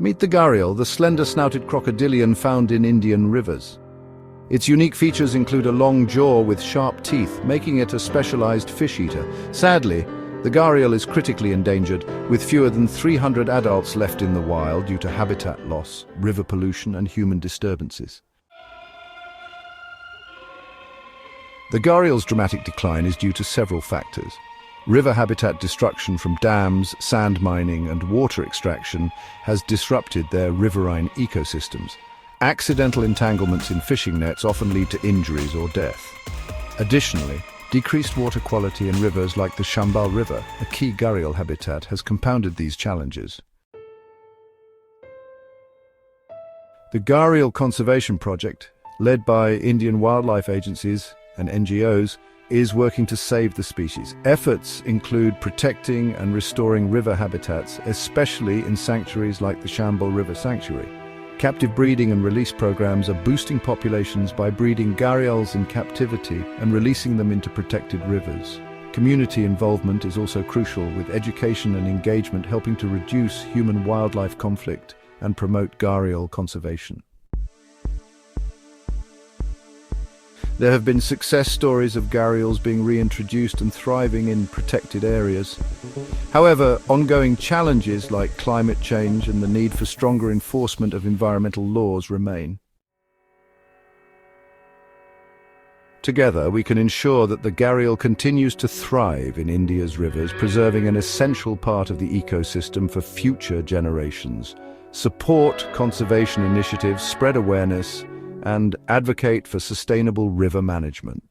Meet the gharial, the slender-snouted crocodilian found in Indian rivers. Its unique features include a long jaw with sharp teeth, making it a specialized fish eater. Sadly, the gharial is critically endangered, with fewer than 300 adults left in the wild due to habitat loss, river pollution, and human disturbances. The gharial's dramatic decline is due to several factors. River habitat destruction from dams, sand mining, and water extraction has disrupted their riverine ecosystems. Accidental entanglements in fishing nets often lead to injuries or death. Additionally, decreased water quality in rivers like the Chambal River, a key gharial habitat, has compounded these challenges. The Gharial Conservation Project, led by Indian wildlife agencies and NGOs, is working to save the species. Efforts include protecting and restoring river habitats, especially in sanctuaries like the Chambal River Sanctuary. Captive breeding and release programs are boosting populations by breeding gharials in captivity and releasing them into protected rivers. Community involvement is also crucial, with education and engagement helping to reduce human-wildlife conflict and promote gharial conservation. There have been success stories of gharials being reintroduced and thriving in protected areas. However, ongoing challenges like climate change and the need for stronger enforcement of environmental laws remain. Together, we can ensure that the gharial continues to thrive in India's rivers, preserving an essential part of the ecosystem for future generations. Support conservation initiatives, spread awareness, and advocate for sustainable river management.